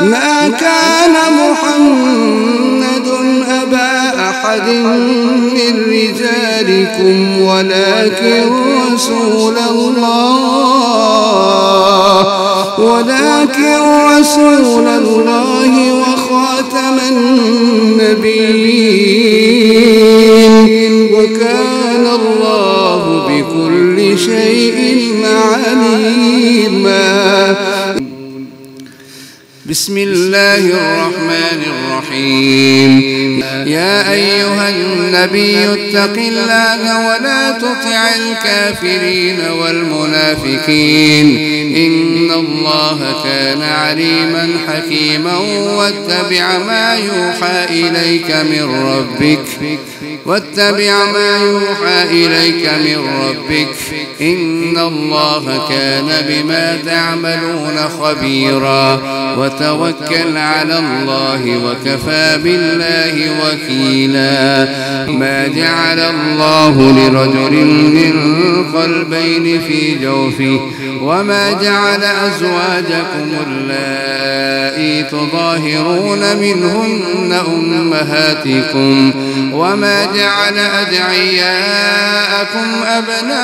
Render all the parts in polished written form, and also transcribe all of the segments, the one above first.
ما كان محمد أبا أحد من رجالكم ولكن رسول الله وخاتم النبيين وكان الله بكل شيء عليما. بسم الله الرحمن الرحيم. يا أيها النبي اتق الله ولا تطع الكافرين والمنافقين إن الله كان عليما حكيما واتبع ما يوحى إليك من ربك إن الله كان بما تعملون خبيرا وتوكل على الله وكفى بالله وكيلا. ما جعل الله لرجل من قلبين في جوفه وما جعل أزواجكم اللائي تظاهرون منهن أمهاتكم وما جعل أدعياءكم أبناءكم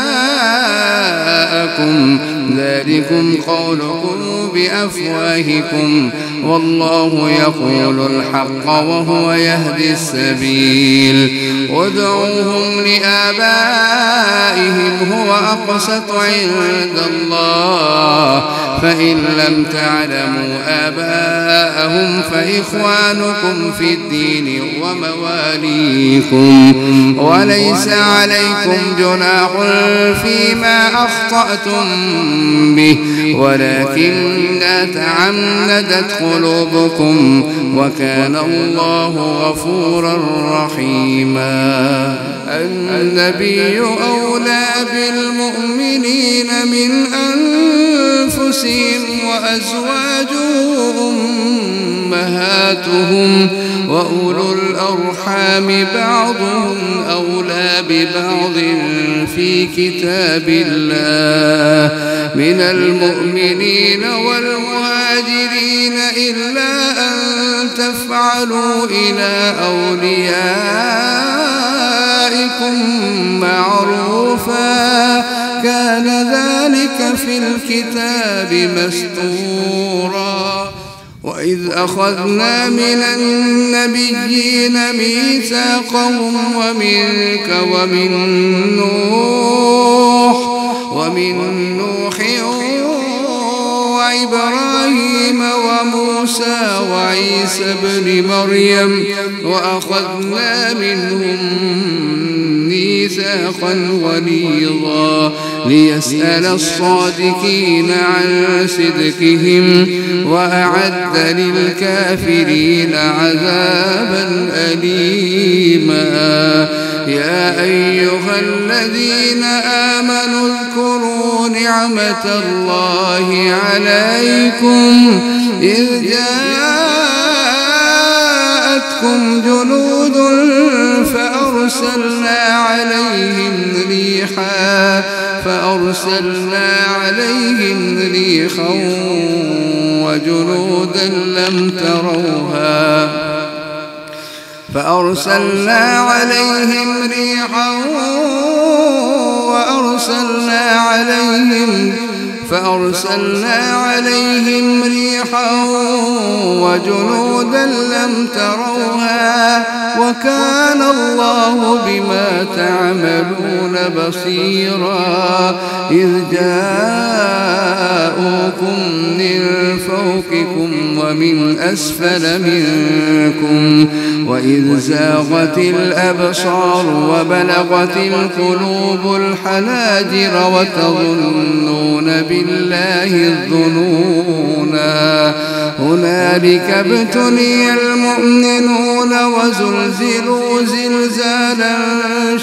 ذلكم قولكم بأفواهكم والله يقول الحق وهو يهدي السبيل. ادعوهم لآبائهم هو أقسط عند الله فإن لم تعلموا آباءهم فإخوانكم في الدين ومواليكم وليس عليكم جناح فيما أخطأتم به ولكن تعمدت قلوبكم وكان الله غفورا رحيما. النبي أولى بالمؤمنين من أنفسهم وأزواجه أمهاتهم وأولو الأرحام بعضهم أولى ببعض في كتاب الله من المؤمنين والمهاجرين إلا أن تفعلوا إلى أوليائكم معروفا كان ذلك في الكتاب مسطورا. وإذ أخذنا من النبيين ميثاقهم ومنك ومن نوح وإبراهيم وموسى وعيسى ابن مريم وأخذنا منهم ميثاقا غليظا ليسأل الصادقين عن صدقهم وأعد للكافرين عذابا أليما. يا أيها الذين آمنوا اذكروا نعمة الله عليكم إذ جاءتكم جنود فأرسلنا عليهم ريحا وجنودا لم تروها فأرسلنا عليهم ريحا وجنودا لم تروها وكان الله بما تعملون بصيرا. إذ جاءوكم من فوقكم ومن أسفل منكم وإذ زاغت الأبصار وبلغت القلوب الحناجر وتظنون بالله الظنونا. هنالك ابتلي المؤمنون وزلزلوا زلزالا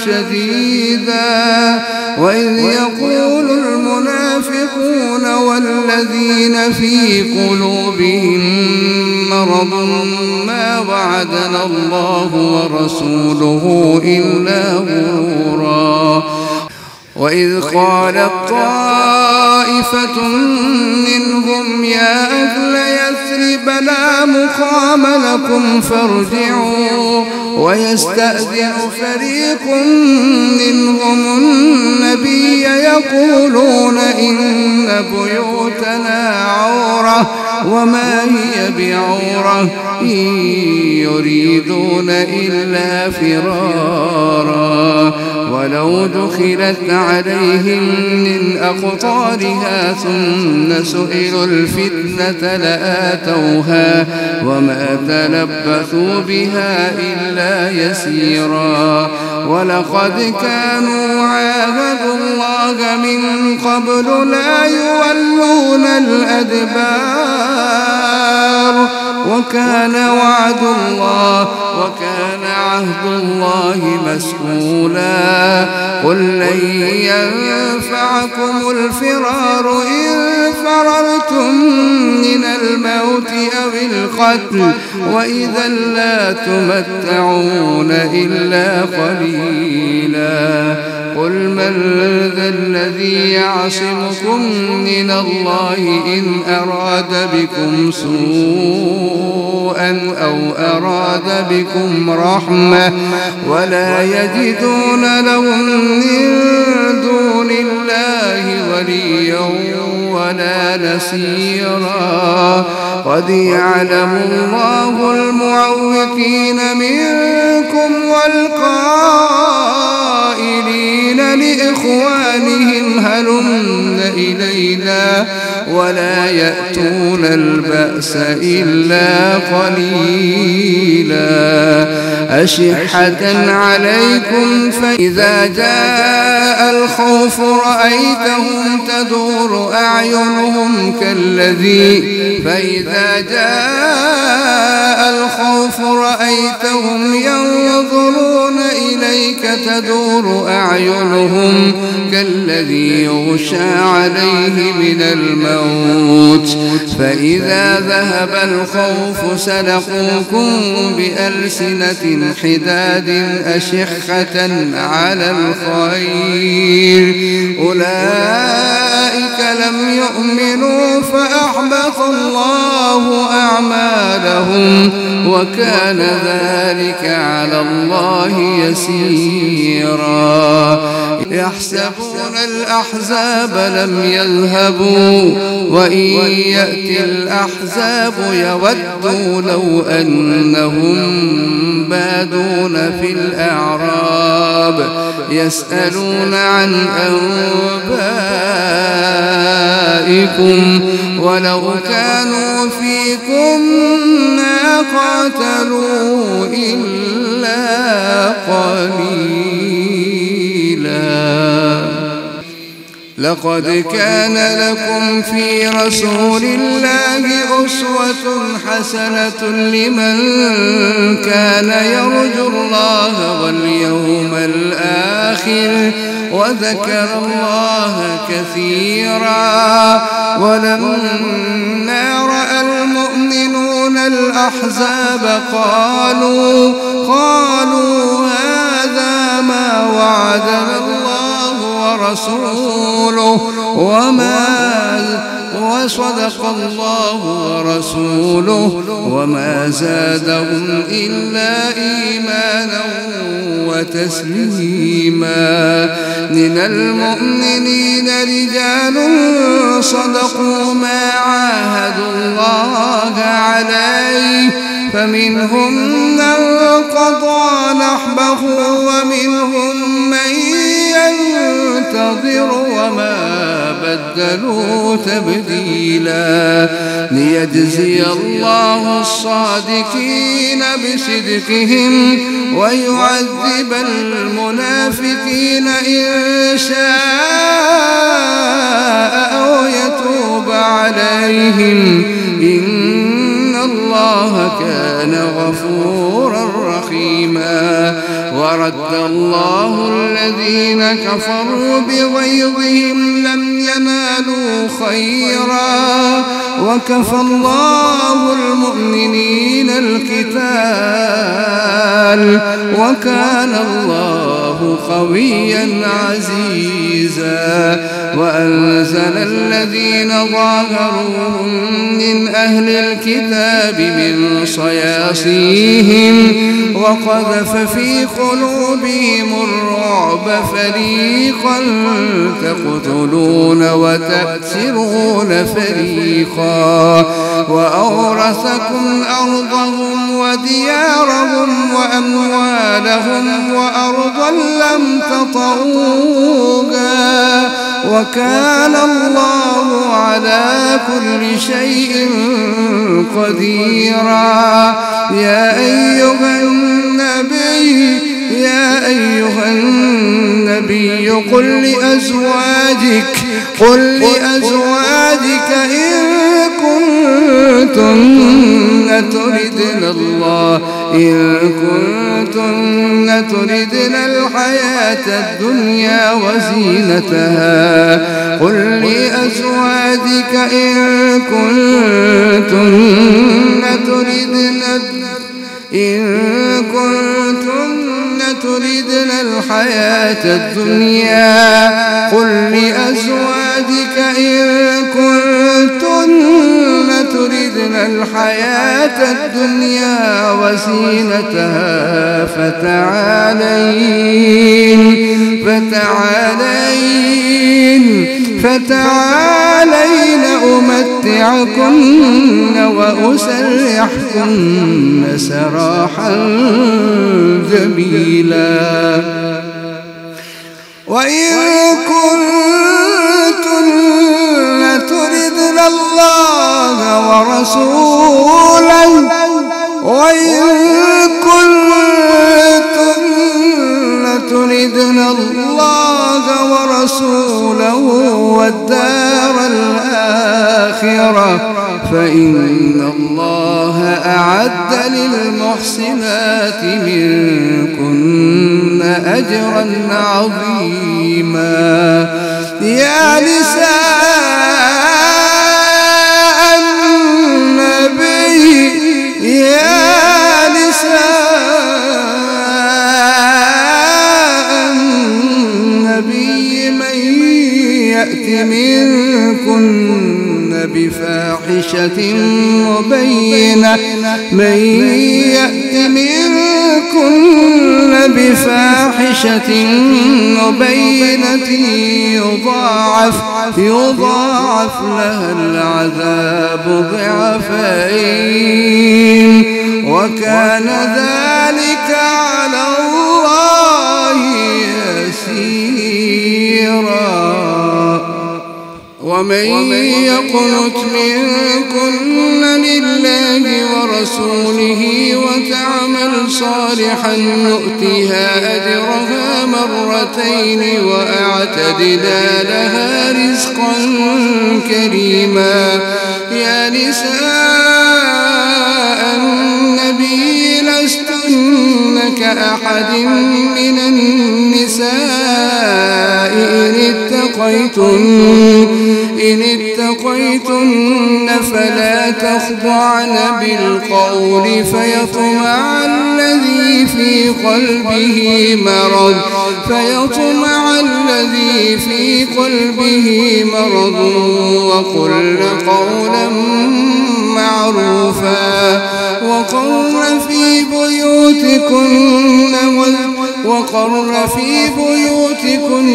شديدا. وإذ يقول المنافقون والذين في قلوبهم مرض ما وعدنا الله ورسوله إلا غرورا. وإذ قالت طائفة منهم يا أهل يثرب لا مقام لكم فارجعوا ويستأذن فريق منهم النبي يقولون إن بيوتنا عورة وما هي بعورة إن يريدون إلا فرارا ولو دخلت عليهم من أقطارها ثم سئلوا الفتنة لآتوها وما تلبثوا بها إلا يسيرا ولقد كانوا عاهدوا الله من قبل لا يولون الأدبار وكان عهد الله مسؤولا قل لن ينفعكم الفرار إن فررتم من الموت أو القتل وإذا لا تمتعون إلا قليلا قل من ذا الذي يعصمكم من الله إن أراد بكم سوءا أو أراد بكم رحمة ولا يجدون لهم من دون الله وليا ولا نصيرا قد يعلم الله المعوقين منكم والقائلين لإخوانهم هلم إلينا ولا يأتون البأس إلا قليلا أشحة عليكم فإذا جاء الخوف رأيتهم تدور أعينهم ينظرون إليك تدور أعينهم كالذي يغشى عليه من الموت فإذا ذهب الخوف سلقوكم بألسنة حداد أشحة على الخير أولئك لم يؤمنوا فأحبط الله أعمالهم وكان ذلك على الله يسيرا يحسبون الأحزاب لم يذهبوا وإن يأتي الأحزاب يودوا لو أنهم بادون في الأعراب يسألون عن أنبائكم ولو كانوا فيكم ما قاتلوا إلا قليلا لقد كان لكم في رسول الله أسوة حسنة لمن كان يرجو الله واليوم الآخر وذكر الله كثيرا ولما رأى المؤمنون الأحزاب قالوا هذا ما وعدنا الله ورسوله وصدق الله ورسوله وما زادهم إلا إيمانا وتسليما من المؤمنين رجال صدقوا ما عاهدوا الله عليه فمنهم من قضى نحبه ومنهم من ينتظر وما بدلوا تبديلا ليجزي الله الصادقين بصدقهم ويعذب المنافقين إن شاء أو يتوب عليهم إن الله كان غفورا رحيما ورد الله الذين كفروا بغيظهم لم ينالوا خيرا وكفى الله المؤمنين القتال وكان الله قويا عزيزا وأنزل الذين ظاهروهم من أهل الكتاب من صياصيهم وقذف في قلوبهم الرعب فريقا تقتلون وتأسرون فريقا وأورثكم أرضهم وديارهم وأموالهم وأرضا لم تطئوها وكان الله على كل شيء قديرا. يا أيها النبي قل لأزواجك إن كنتن تردن الحياة الدنيا وزينتها قل لأزواجك إن كنتن تردن الحياة الدنيا قل لأزواجك إن كنتن تردن الحياة الدنيا وزينتها فتعالين أمتعكن وأسرحكن سراحا جميلا. وإن كنتن تردن الله ورسوله والدار الآخرة فإن الله أعد للمحسنات منكن أجرا عظيما. يا نساء النبي من يأت منكن بفاحشة مبينة يضاعف لها العذاب ضعفين وكان ذلك على الله يسيرا. ومن يقنت منكن لله ورسوله وتعمل صالحا نؤتها أجرها مرتين وأعتدنا لها رزقا كريما. يا نساء النبي لستن كأحد من النساء إن اتقيتن فلا تخضعن بالقول فيطمع الذي في قلبه مرض وقلن قولا معروفا وقرن في بيوتكن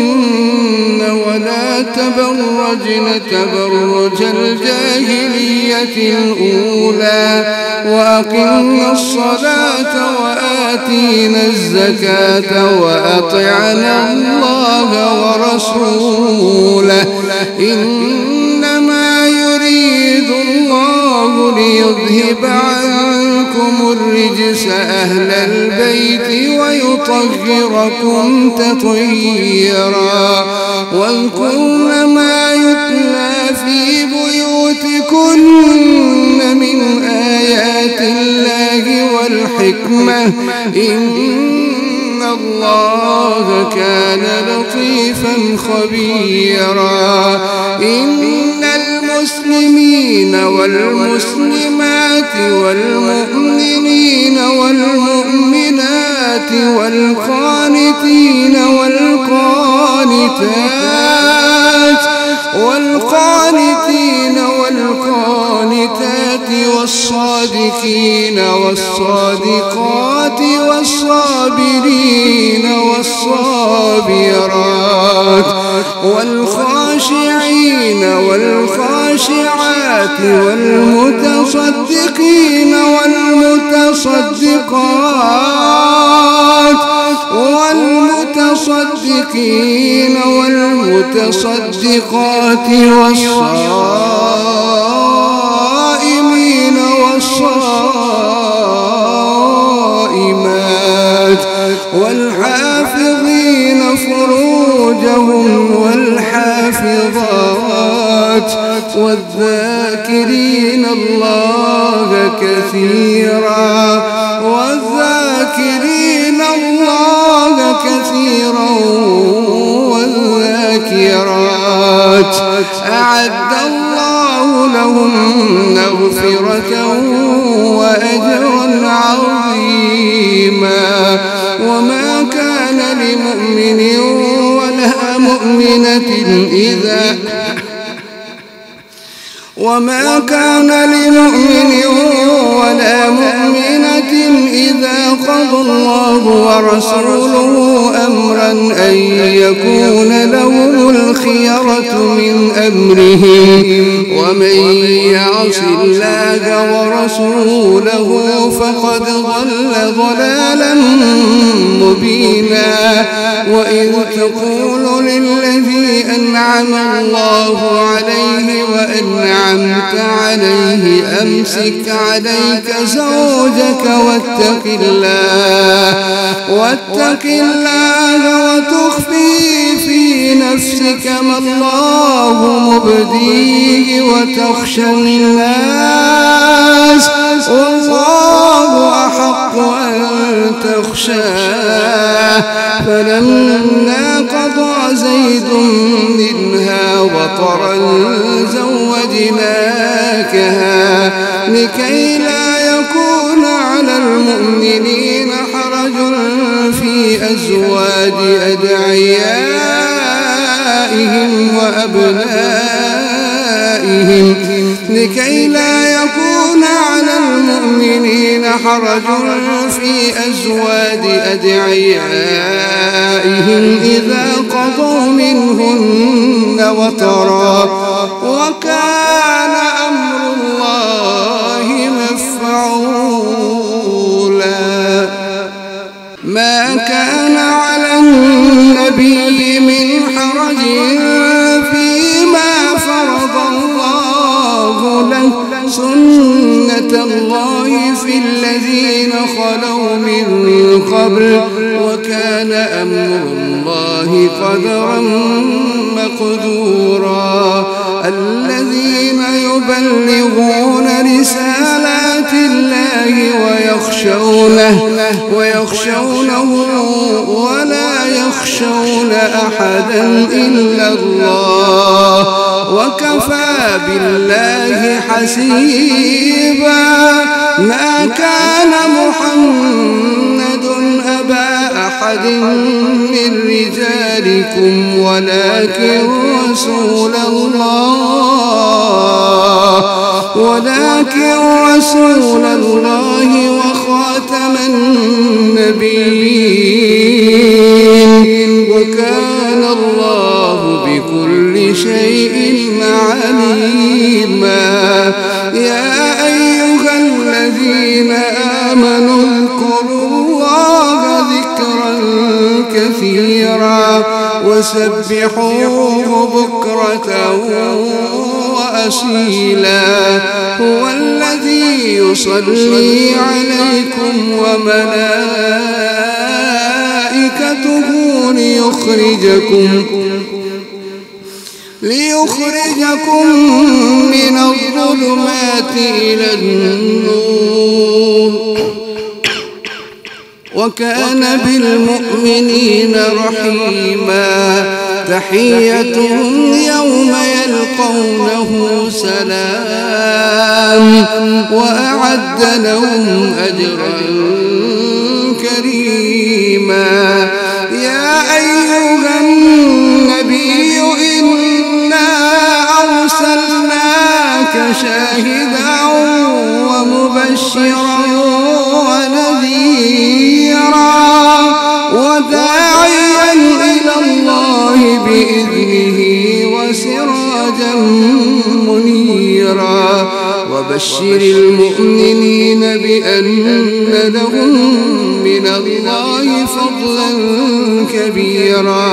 ولا تبرجن تبرج الجاهلية الأولى وأقمنا الصلاة وآتينا الزكاة وأطعنا الله ورسوله إنما يريد الله ليذهب عنكم الرجس أهل البيت ويطهركم تطهيرا. واذكرن ما يتلى في بيوتكن من آيات الله والحكمة إن الله كان لطيفا خبيرا. إن المسلمين والمسلمات والمؤمنين والمؤمنات والقانتين والقانتات والقانتين والقانتات والصادقين والصادقات والصابرين والصابرات والخاشعين والخاشعات والمتصدقين والمتصدقات والصائمين والصائمات والحافظين فروجهم والحافظات والذاكرين الله كثيرا والذاكرات أعد الله لهم مغفرة وأجرا عظيما. وما كان لمؤمن ولا مؤمنة إذا قضى الله ورسوله أمرا أن يكون لهم الخيرة من أمرهم ومن يعص الله ورسوله فقد ضل ضلالا مبينا. وإذ تقول للذي أنعم الله عليه وأنعمت عليه أمسك عليك زوجك واتق الله وتخفي في نفسك ما الله مبديه وتخشى الناس والله أحق أن تخشاه. فلما قضى زيد منها وطرا زوجناكها لكي لا يكون على المؤمنين حرج في أزواج أدعيائهم إذا قضوا منهن وطرا وكان أمر الله مفعولا. ما كان على النبي من حرج فيما فرض الله له سنة الله في الذين خلوا من قبل وكان أمر الله قدرا مقدورا. الذين يبلغون رسالات الله ويخشونه ولا يخشون أحدا إلا الله وكفى بالله حسيبا. ما كان محمد أبا أحد من رجالكم ولكن رسول الله وخاتم النبيين وكان الله بكل شيء عليما. يا أيها الذين آمنوا اذكروا الله ذكرا كثيرا وسبحوه بكرة وأصيلا. هو الذي يصلي عليكم وملائكته ليخرجكم من الظلمات إلى النور وكان بالمؤمنين رحيما. تحيتهم يوم يلقونه سلام وأعد لهم أجرا كريما. يا أيها النبي إنا مبشرا ونذيرا وداعيا إلى الله بإذنه وسراجا منيرا وبشر المؤمنين بأن لهم من الله فضلا كبيرا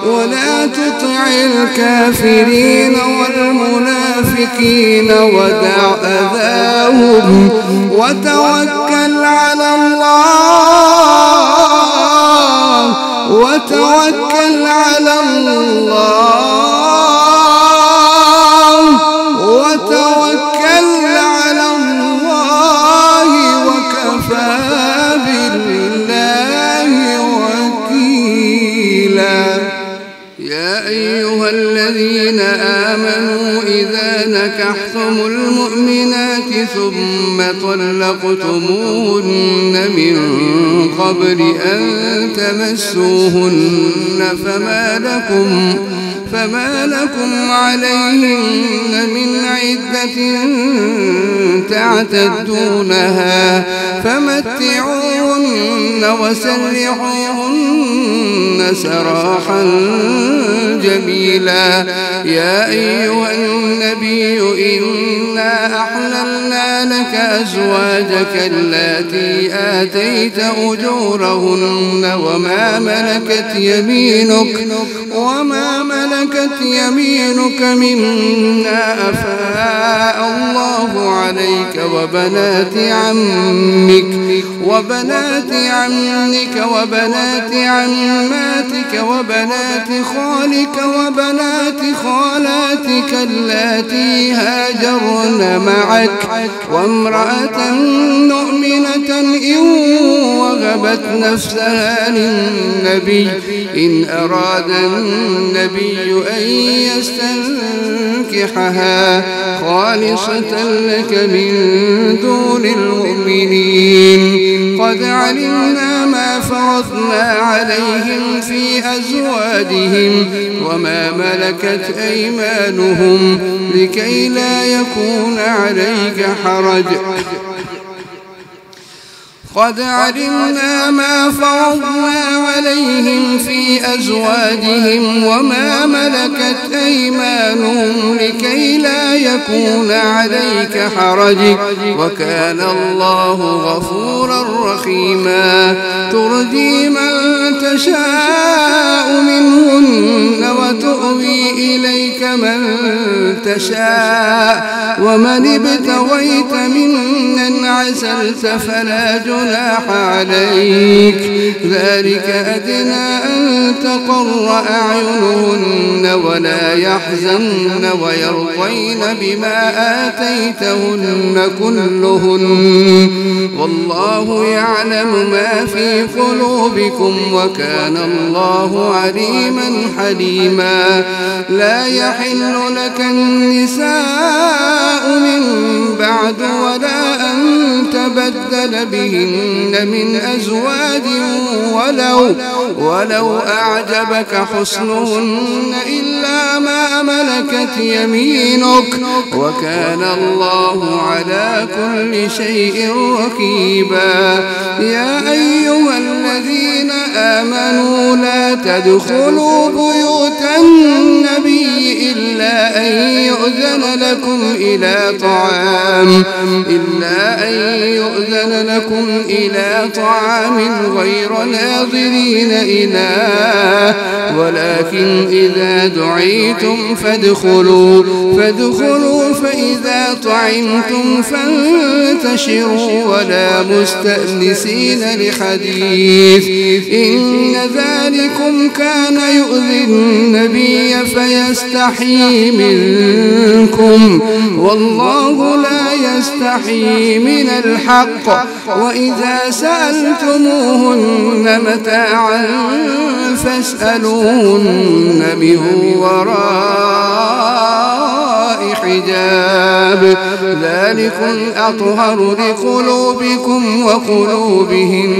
ولا تطع الكافرين والمنافقين ودع أذاهم وتوكل على الله وتوكل على الله وتوكل على الله وكفى بالله وكيلا. يا أيها الذين آمنوا إذا نكحتم المؤمنات ثم طلقتموهن من قبل أن تمسوهن فما لكم عليهن من عدة تعتدونها فمتعوهن وسرحوهن سراحا جميلا. يا أيها النبي إنا أحللنا لك أزواجك اللاتي آتيت أجورهن وما ملكت يمينك مما أفاء الله عليك وبنات عمك وبنات عماتك وبنات خالك وبنات خالاتك اللاتي هاجرن معك وامرأة مؤمنة إن وهبت نفسها للنبي إن أراد النبي أن يستنكحها خالصة لك من دون المؤمنين. قد علمنا ما فرضنا عليهم في أزواجهم وما ملكت أيمانهم لكي لا يكون عليك حرج. قد علمنا ما فرضنا عليهم في أزواجهم وما ملكت أيمانهم لكي لا يكون عليك حرج وكان الله غفورا رحيما. ترجي من تشاء منهن وتؤوي إليك من تشاء ومن ابتغيت ممن عزلت فلا جناح عليك ذلك أدنى أن تقر أعينهن ولا يحزن ويرضين بما آتيتهن كلهن والله يعلم ما في قلوبكم وكان الله عليما حليما. لا يحل لك النساء من بعد ولا أن تبدل بهن من أزواج ولو أعجبك حسنهن إلا ما ملكت يمينك وكان الله على كل شيء رقيبا. يا أيها الذين آمنوا لا تدخلوا بيوت النبي إلا أن يؤذن لكم إلى طعام غير ناظرين إناه ولكن إذا دعيتم فادخلوا فإذا طعمتم فانتشروا ولا مستأنسين لحديث إن ذلكم كان يؤذي النبي فيستحيي منكم والله لا يستحيي من الحق. وإذا سألتموهن متاعا فاسألوهن من وراء حجاب ذلكم أطهر لقلوبكم وقلوبهم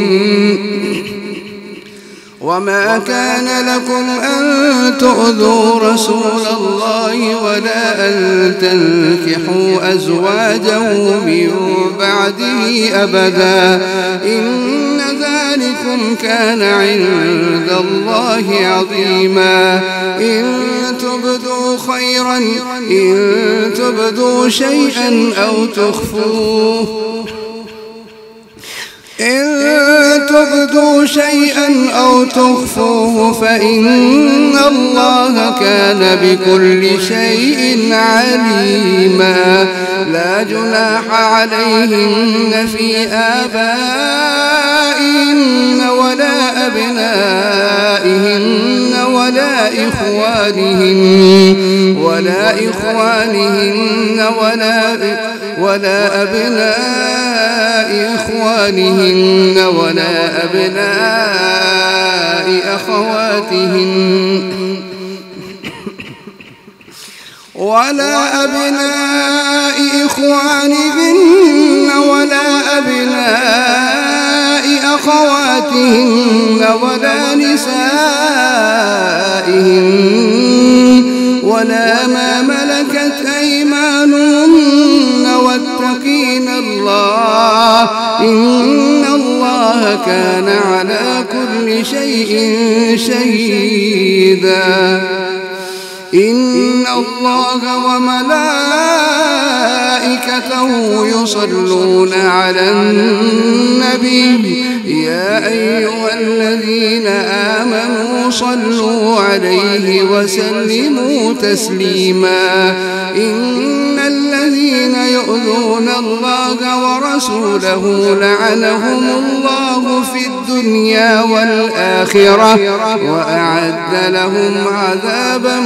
وما كان لكم أن تؤذوا رسول الله ولا أن تنكحوا أزواجه من بعده أبدا إن ذلكم كان عند الله عظيما إن تبدوا شيئا أو تخفوه فإن الله كان بكل شيء عليما لا جناح عليهن في آبائهن ولا أبنائهن ولا إخوانهن ولا أبناء إخوانهن ولا أبناء أخواتهن ولا أبناء إخوانهن ولا أبناء أخواتهن ولا نسائهن ولا ما ملكت أيمانهن واتقين الله إن الله كان على كل شيء شهيدا إن الله وملائكته يصلون على النبي يا أيها الذين آمنوا صلوا عليه وسلموا تسليما إن الذين يؤذون الله ورسوله لعنهم الله في الدنيا والآخرة وأعد لهم عذابا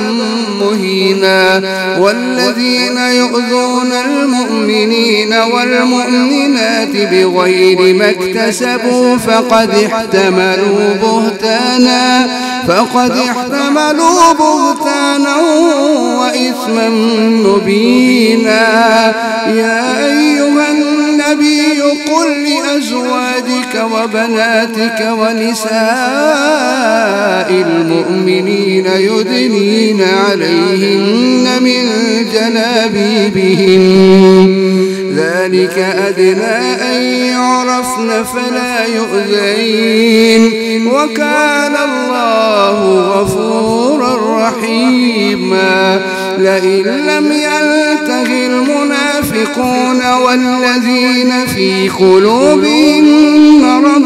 مهينا والذين يؤذون المؤمنين والمؤمنات بغير ما اكتسبوا فقد احتملوا بهتانا وإثما مبينا يا أيها النبي قل لأزواجك وبناتك ونساء المؤمنين يدنين عليهن من جلابيبهن ذلك أدنى أن يعرفن فلا يؤذين وكان الله غفورا رحيما لئن لم ينته المنافقون والذين في قلوبهم مرض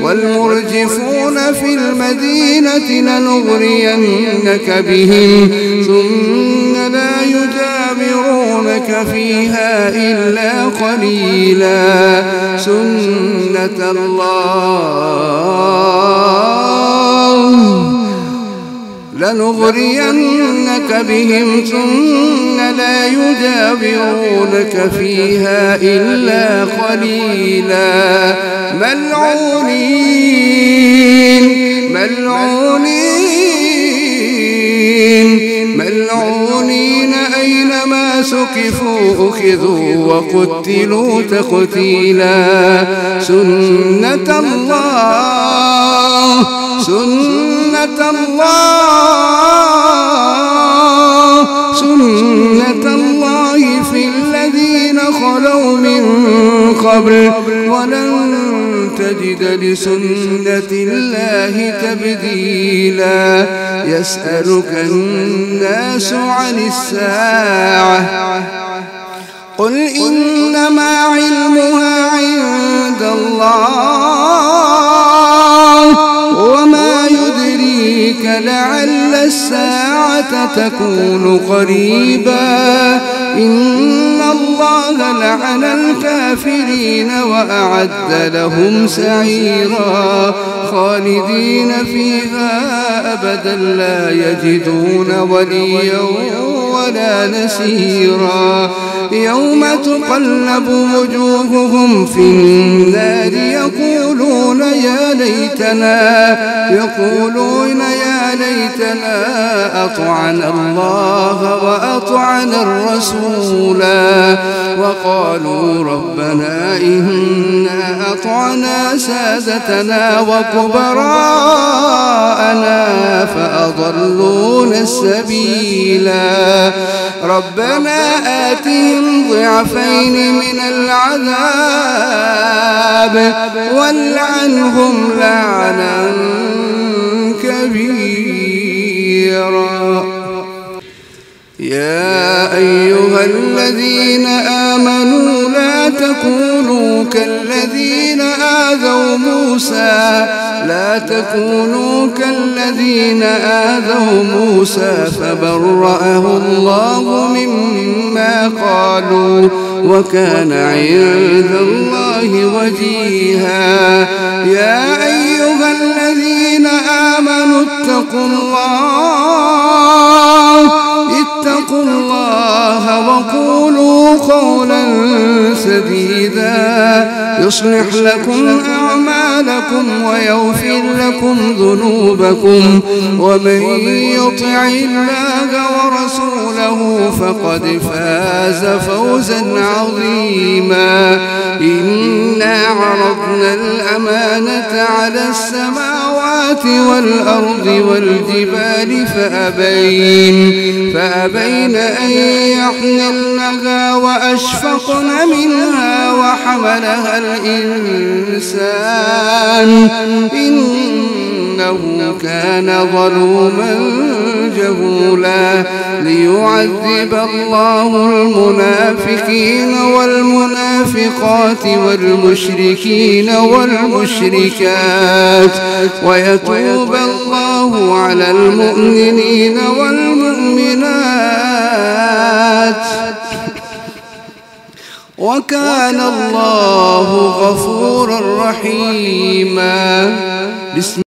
والمرجفون في المدينة لنغرينك بهم ثم لا يجاورونك فيها إلا قليلا سنة الله لنغرينك بهم ثم لا يجاورونك فيها إلا قليلا ملعونين أينما سكفوا أخذوا وقتلوا تقتيلا سنة الله في الذين خلوا من قبل ولن تجد لسنة الله تبديلا يسألك الناس عن الساعة قل إنما علمها عند الله وما يدريك لعل الساعة تكون قريبا إن الله لعن الكافرين وأعد لهم سعيرا خالدين فيها أبدا لا يجدون وليا ولا نسيرا يوم تقلب وجوههم في النار يقولون يا ليتنا أطعنا الله وأطعنا الرسولا وقالوا ربنا إنا أطعنا سادتنا وكبراءنا فأضلونا السبيلا ربنا آتهم ضعفين من العذاب والعنهم لعنا كبيرا يا أيها الذين آمنوا لا تكونوا كالذين آذوا موسى فبرأه الله مما قالوا وكان عند الله وجيها يا أيها الذين آمنوا اتقوا الله وقولوا قولا سديدا يصلح لكم أعمالكم ويغفر لكم ذنوبكم ومن يطع الله ورسوله فقد فاز فوزا عظيما إنا عرضنا الأمانة على السماوات والأرض والجبال فأبين أن يحملنها وأشفقن منها وحملها الإنسان إنه كان ظلوما جهولا ليعذب الله المنافقين والمنافقات والمشركين والمشركات ويتوب الله على المؤمنين والمؤمنات وكان الله غفورا رحيما.